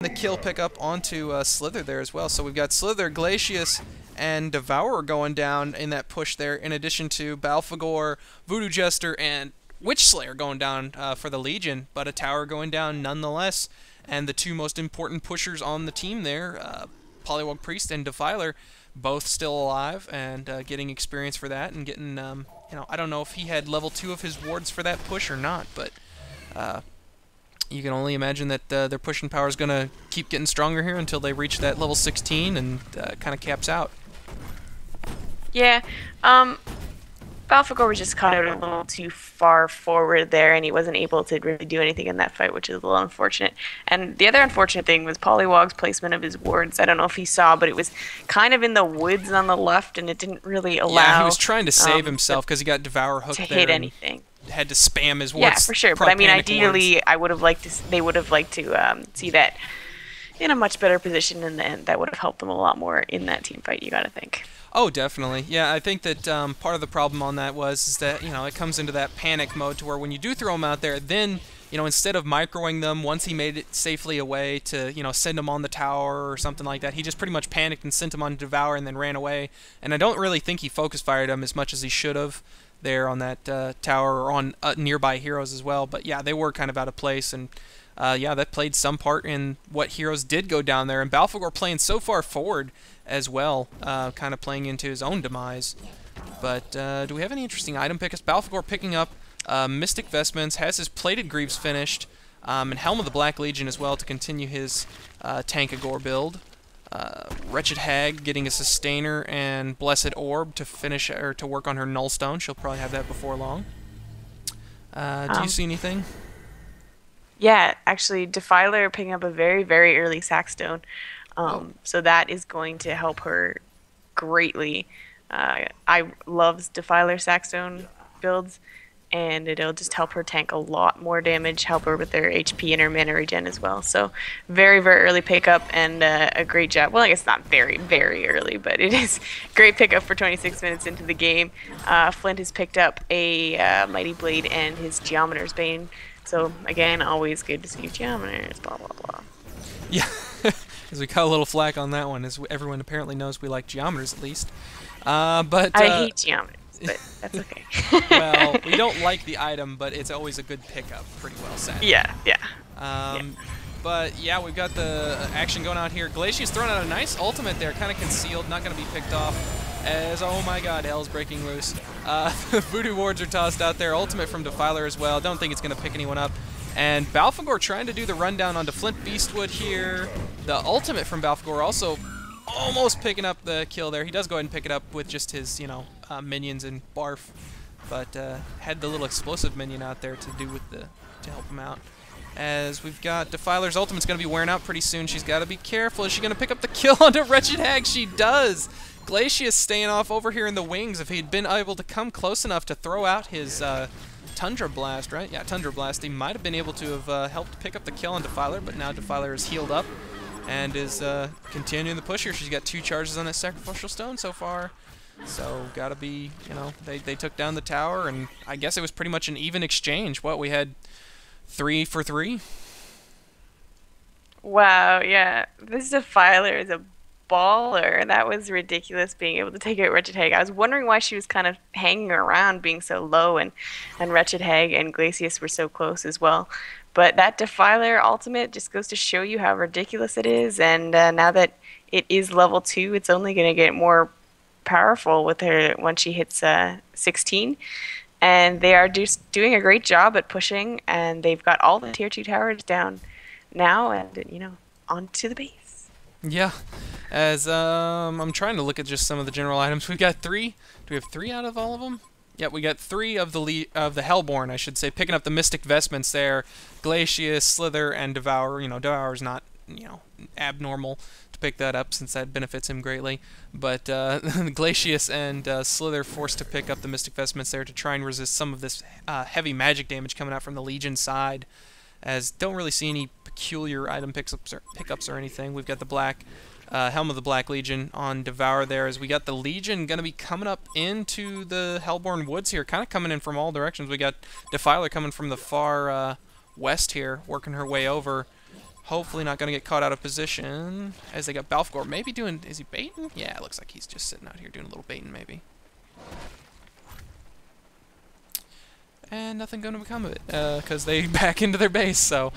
the kill pickup onto Slither there as well. So we've got Slither, Glacius, and Devourer going down in that push there, in addition to Balfagor, Voodoo Jester, and Witch Slayer going down for the Legion, but a tower going down nonetheless. And the two most important pushers on the team there, Polywog Priest and Defiler, both still alive and getting experience for that, and getting, you know, I don't know if he had level 2 of his wards for that push or not, but you can only imagine that their pushing power is going to keep getting stronger here until they reach that level 16 and kind of caps out. Yeah, Balfagor was just caught out a little too far forward there, and he wasn't able to really do anything in that fight, which is a little unfortunate. And the other unfortunate thing was Polywog's placement of his wards. I don't know if he saw, but it was kind of in the woods on the left, and it didn't really allow... Yeah, he was trying to save himself because he got Devourer hooked to there hit anything. Had to spam his wards. Yeah, for sure. But I mean, ideally, I would have liked to. They would have liked to see that in a much better position, and that would have helped them a lot more in that team fight. You got to think. Oh, definitely. Yeah, I think that part of the problem on that is that, you know, it comes into that panic mode to where when you do throw him out there, then, you know, instead of microing them once he made it safely away to, you know, send them on the tower or something like that, he just pretty much panicked and sent them on Devour and then ran away. And I don't really think he focus fired them as much as he should have there on that tower, or on nearby heroes as well. But yeah, they were kind of out of place, and yeah, that played some part in what heroes did go down there. And Balfagor playing so far forward as well, kind of playing into his own demise. But do we have any interesting item picks? Balfagor picking up Mystic Vestments, has his Plated Greaves finished, and Helm of the Black Legion as well to continue his Tankagor build. Wretched Hag getting a Sustainer and Blessed Orb to finish, or to work on her Nullstone. She'll probably have that before long. Do you see anything? Yeah, actually, Defiler picking up a very, very early Sackstone. So that is going to help her greatly. I love Defiler Sackstone builds, and it'll just help her tank a lot more damage, help her with their HP and her mana regen as well. So very, very early pickup, and a great job. Well, I guess not very, very early, but it is great pickup for 26 minutes into the game. Flint has picked up a Mighty Blade and his Geometer's Bane. So again, always good to see Geometers, blah, blah, blah. Yeah, because we got a little flack on that one, as everyone apparently knows we like Geometers at least. But I hate Geometers, but that's okay. Well, we don't like the item, but it's always a good pickup, pretty well said. Yeah, yeah. But yeah, we've got the action going on here. Glacius throwing out a nice ultimate there, kind of concealed, not going to be picked off. As, oh my god, hell's breaking loose. Voodoo wards are tossed out there. Ultimate from Defiler as well. Don't think it's going to pick anyone up. And Balfagor trying to do the rundown onto Flint Beastwood here. The ultimate from Balfagor also almost picking up the kill there. He does go ahead and pick it up with just his, you know, minions and barf. But had the little explosive minion out there to do with to help him out. As we've got Defiler's ultimate's going to be wearing out pretty soon. She's got to be careful. Is she going to pick up the kill onto Wretched Hag? She does. Glacius staying off over here in the wings. If he'd been able to come close enough to throw out his Tundra Blast, right? Yeah, Tundra Blast. He might have been able to have helped pick up the kill on Defiler, but now Defiler is healed up and is continuing the push here. She's got 2 charges on that Sacrificial Stone so far. So, gotta be, you know, they took down the tower, and I guess it was pretty much an even exchange. What, we had 3 for 3? Wow, yeah. This Defiler is a baller. That was ridiculous, being able to take out Wretched Hag. I was wondering why she was kind of hanging around being so low, and Wretched Hag and Glacius were so close as well. But that Defiler ultimate just goes to show you how ridiculous it is, and now that it is level 2, it's only going to get more powerful with her once she hits 16. And they are just doing a great job at pushing, and they've got all the tier 2 towers down now, and, you know, on to the base. Yeah, as I'm trying to look at just some of the general items. We've got 3. Do we have 3 out of all of them? Yeah, we got 3 of the Hellborn, I should say, picking up the Mystic Vestments there. Glacius, Slither, and Devour. You know, Devour's not, you know, abnormal to pick that up, since that benefits him greatly. But Glacius and Slither forced to pick up the Mystic Vestments there to try and resist some of this heavy magic damage coming out from the Legion side. As don't really see any peculiar item pickups or anything. We've got the black Helm of the Black Legion on Devour there, as we got the Legion going to be coming up into the Hellborn Woods here, kind of coming in from all directions. We got Defiler coming from the far west here, working her way over. Hopefully not going to get caught out of position as they got Balfgor. Maybe doing... Is he baiting? Yeah, it looks like he's just sitting out here doing a little baiting maybe. And nothing going to become of it because they back into their base. So,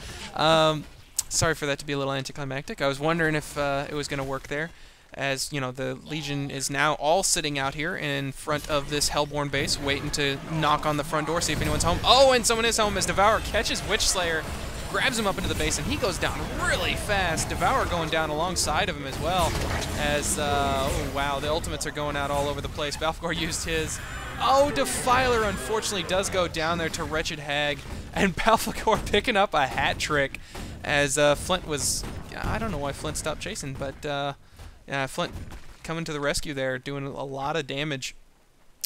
sorry for that to be a little anticlimactic. I was wondering if it was going to work there. As, you know, the Legion is now all sitting out here in front of this Hellborn base, waiting to knock on the front door, see if anyone's home. Oh, and someone is home as Devour catches Witchslayer, grabs him up into the base, and he goes down really fast. Devour going down alongside of him as well. As, oh wow, the ultimates are going out all over the place. Balfgor used his. Oh, Defiler unfortunately does go down there to Wretched Hag, and Balfgor picking up a hat trick as Flint was, I don't know why Flint stopped chasing, but yeah, Flint coming to the rescue there, doing a lot of damage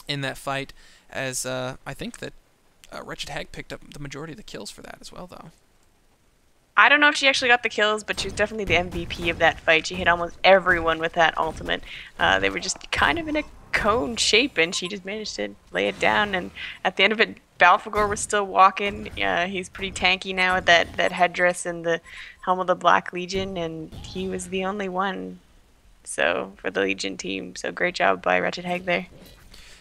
in that fight, as I think that Wretched Hag picked up the majority of the kills for that as well, though. I don't know if she actually got the kills, but she was definitely the MVP of that fight. She hit almost everyone with that ultimate. They were just kind of in a cone shape, and she just managed to lay it down. And at the end of it, Balfgor was still walking. He's pretty tanky now with that headdress and the helm of the Black Legion, and he was the only one. So for the Legion team, so great job by Wretched Hag there.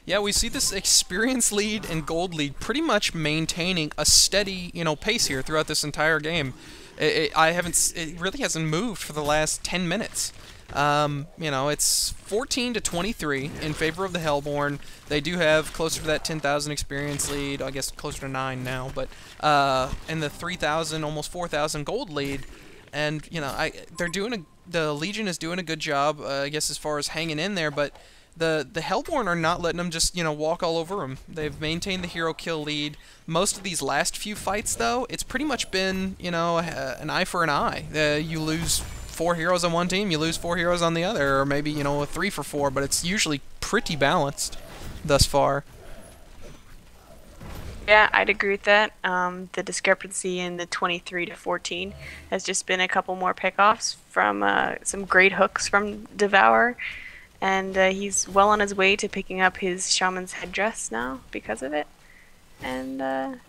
Yeah, we see this experience lead and gold lead pretty much maintaining a steady, you know, pace here throughout this entire game. It really hasn't moved for the last 10 minutes. You know, it's 14 to 23 in favor of the Hellborn. They do have closer to that 10,000 experience lead, I guess closer to 9 now, but and the 3,000, almost 4,000 gold lead. And you know, the Legion is doing a good job, I guess, as far as hanging in there, but the Hellborn are not letting them just, you know, walk all over them. They've maintained the hero kill lead. Most of these last few fights, though, it's pretty much been, you know, an eye for an eye. You lose 4 heroes on one team, you lose 4 heroes on the other, or maybe, you know, a 3 for 4, but it's usually pretty balanced thus far. Yeah, I'd agree with that. The discrepancy in the 23 to 14 has just been a couple more pickoffs from some great hooks from Devour. And he's well on his way to picking up his Shaman's Headdress now because of it. And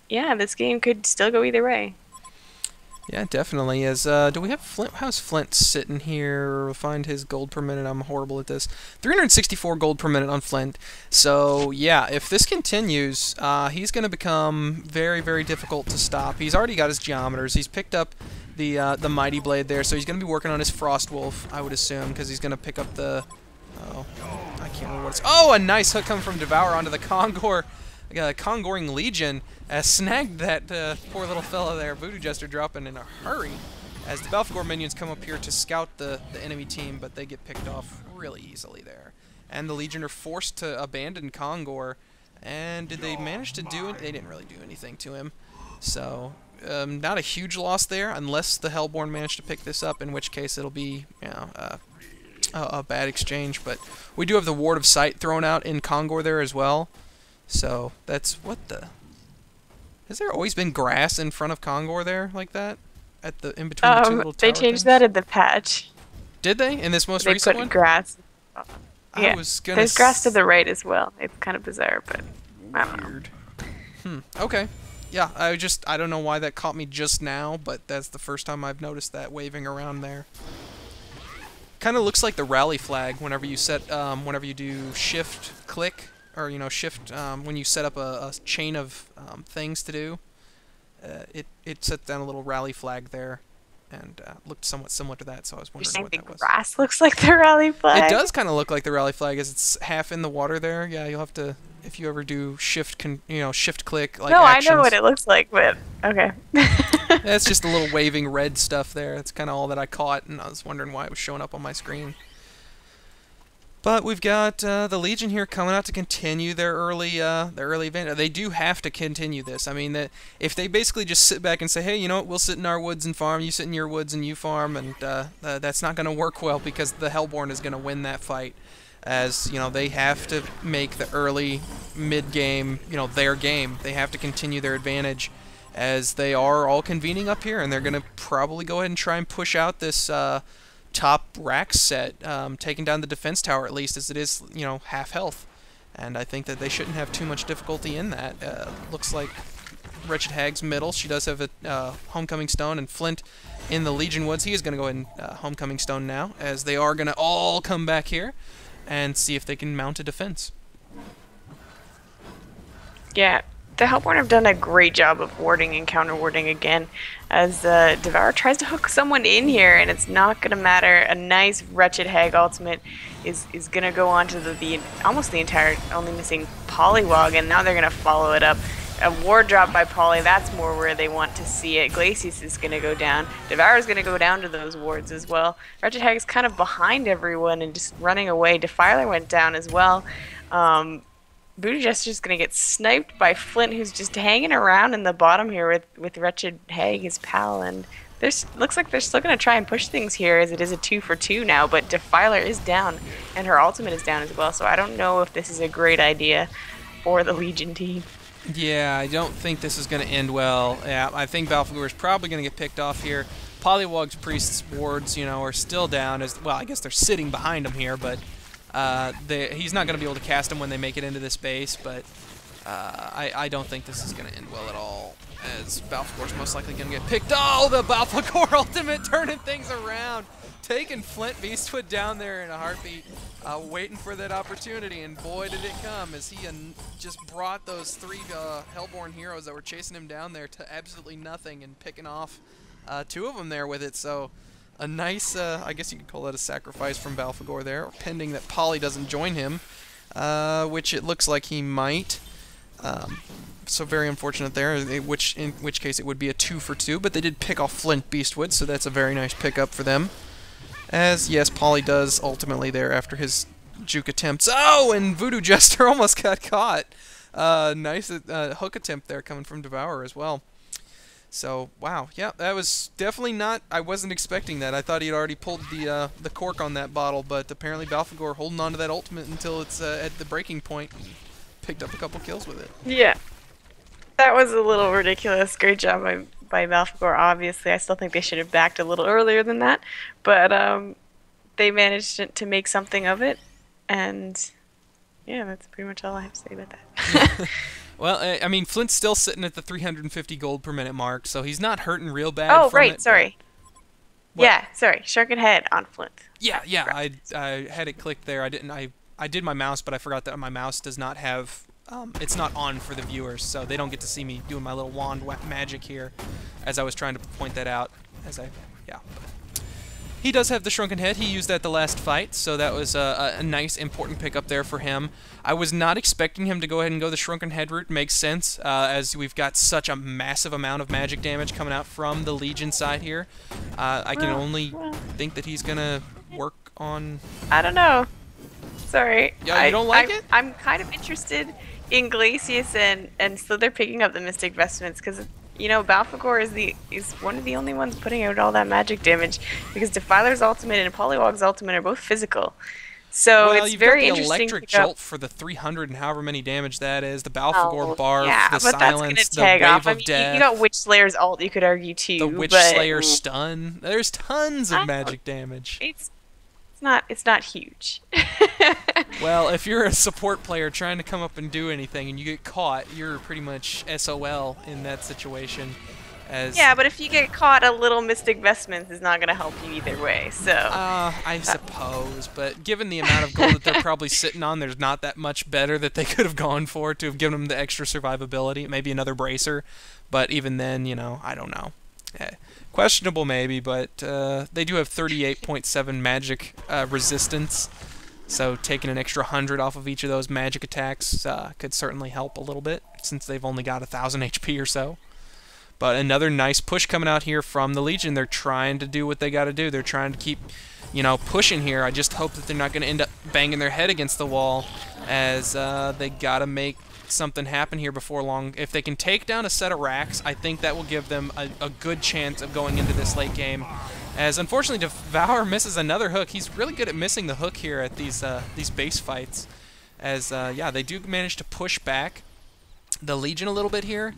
yeah, this game could still go either way. Yeah, definitely. As do we have Flint? How's Flint sitting here? We'll find his gold per minute. I'm horrible at this. 364 gold per minute on Flint. So yeah, if this continues, he's going to become very, very difficult to stop. He's already got his geometers. He's picked up the Mighty Blade there, so he's going to be working on his Frost Wolf, I would assume, because he's going to pick up the... Oh, I can't remember what it's... Oh, a nice hook coming from Devour onto the Congoring Legion. Snagged that poor little fella there. Voodoo Jester dropping in a hurry as the Balfgor minions come up here to scout the enemy team, but they get picked off really easily there. And the Legion are forced to abandon Kongor. And did they manage to do it? They didn't really do anything to him. So... not a huge loss there, unless the Hellborn managed to pick this up, in which case it'll be, you know, a bad exchange. But we do have the Ward of Sight thrown out in Kongor there as well. So that's what the... Has there always been grass in front of Kongor there like that? At the in between the two little tower They changed things? that in the patch. Did they? In this most They recent put one? grass. Yeah, There's there's grass to the right as well. It's kind of bizarre, but I don't know. Weird. Okay. Yeah, I don't know why that caught me just now, but that's the first time I've noticed that waving around there. Kind of looks like the rally flag whenever you set, whenever you do shift click, or, you know, shift, when you set up a chain of things to do. It sets down a little rally flag there, and looked somewhat similar to that, so I was wondering what that was. The grass looks like the rally flag. It does kind of look like the rally flag, as it's half in the water there. Yeah, you'll have to... If you ever do shift click like actions. I know what it looks like, but okay. That's just a little waving red stuff there. That's kind of all that I caught, and I was wondering why it was showing up on my screen. But we've got the Legion here coming out to continue their early event. They do have to continue this. I mean, if they basically just sit back and say, hey, you know what, we'll sit in our woods and farm, you sit in your woods and you farm, and that's not going to work well, because the Hellborn is going to win that fight. As, you know, they have to make the early, mid-game, you know, their game. They have to continue their advantage, as they are all convening up here, and they're going to probably go ahead and try and push out this top rack set, taking down the defense tower at least, as it is, you know, half health. And I think that they shouldn't have too much difficulty in that. Looks like Wretched Hag's middle. She does have a Homecoming Stone, and Flint in the Legion Woods. He is going to go ahead and Homecoming Stone now, as they are going to all come back here and see if they can mount a defense. Yeah, the Hellborn have done a great job of warding and counter-warding again, as Devour tries to hook someone in here, and it's not going to matter. A nice Wretched Hag ultimate is going to go on to the almost the entire, only missing Polywog, and now they're going to follow it up. A ward drop by Poly, that's more where they want to see it. Glacius is going to go down. Devour is going to go down to those wards as well. Wretched Hag is kind of behind everyone and just running away. Defiler went down as well. Voodoo Jester's going to get sniped by Flint, who's just hanging around in the bottom here with Wretched Hag, his pal, and looks like they're still going to try and push things here, as it is a 2-for-2 now, but Defiler is down, and her ultimate is down as well, so I don't know if this is a great idea for the Legion team. Yeah, I don't think this is going to end well. Yeah, I think Balfagor is probably going to get picked off here. Polywog's Priest's wards, are still down, as well, I guess they're sitting behind him here, but he's not going to be able to cast him when they make it into this base, but I don't think this is going to end well at all, as Balfagor's most likely going to get picked. Oh, the Balfagor ultimate turning things around, taking Flint Beastwood down there in a heartbeat, waiting for that opportunity, and boy did it come, as he just brought those 3 Hellborn heroes that were chasing him down there to absolutely nothing, and picking off 2 of them there with it. So a nice, I guess you could call that a sacrifice from Balfagor there, pending that Poly doesn't join him, which it looks like he might. So very unfortunate there, in which case it would be a 2-for-2, but they did pick off Flint Beastwood, so that's a very nice pickup for them. As, yes, Poly does ultimately there after his juke attempts. Oh, and Voodoo Jester almost got caught. Nice hook attempt there coming from Devourer as well. So, wow, yeah, that was definitely not, I wasn't expecting that. I thought he had already pulled the cork on that bottle, but apparently Balfagor holding on to that ultimate until it's at the breaking point. Picked up a couple kills with it. Yeah, that was a little ridiculous. Great job by Balfagor, obviously. I still think they should have backed a little earlier than that, but they managed to make something of it, and yeah, that's pretty much all I have to say about that. Well, I mean, Flint's still sitting at the 350 gold per minute mark, so he's not hurting real bad. Oh, from right, it, sorry. Yeah, sorry, Sharkened Head on Flint. Yeah, I had it clicked there. I did my mouse, but I forgot that my mouse does not have, it's not on for the viewers, so they don't get to see me doing my little wand magic here, as I was trying to point that out, yeah. He does have the Shrunken Head. He used that the last fight, so that was a nice, important pickup there for him. I was not expecting him to go ahead and go the Shrunken Head route. Makes sense, as we've got such a massive amount of magic damage coming out from the Legion side here. I can only think that he's going to work on... I don't know. Sorry. Yeah, you don't like it? I'm kind of interested in Glacius, and so they're picking up the Mystic Vestments, because... Balfagor is one of the only ones putting out all that magic damage, because Defiler's ultimate and Polywog's ultimate are both physical. So it's very interesting. Well, you've got the Electric Jolt for the 300 and however many damage that is, the Balfagor Barf, the Silence, the Wave of Death. You got Witch Slayer's ult, you could argue, too. The Witch Slayer Stun. There's tons of magic damage. It's not huge. Well, if you're a support player trying to come up and do anything and you get caught, you're pretty much SOL in that situation. Yeah, but if you get caught, a little Mystic Vestments is not going to help you either way, so... I suppose, but given the amount of gold that they're probably sitting on, there's not that much better that they could have gone for to have given them the extra survivability. Maybe another Bracer, but even then, I don't know. Questionable maybe, but they do have 38.7 magic resistance, so taking an extra 100 off of each of those magic attacks could certainly help a little bit, since they've only got 1,000 HP or so. But another nice push coming out here from the Legion. They're trying to do what they got to do. They're trying to keep, pushing here. I just hope that they're not going to end up banging their head against the wall, as they got to make something happen here before long. If they can take down a set of racks, I think that will give them a good chance of going into this late game. As unfortunately Devour misses another hook. He's really good at missing the hook here at these base fights. As yeah, they do manage to push back the Legion a little bit here.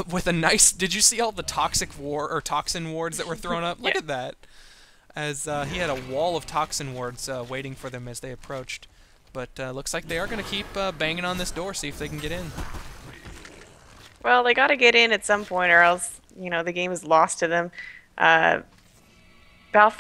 With a nice, did you see all the toxin wards that were thrown up? Look at that. As he had a wall of toxin wards waiting for them as they approached. But looks like they are going to keep banging on this door, see if they can get in. Well, they got to get in at some point, or else, the game is lost to them. Uh, Balfour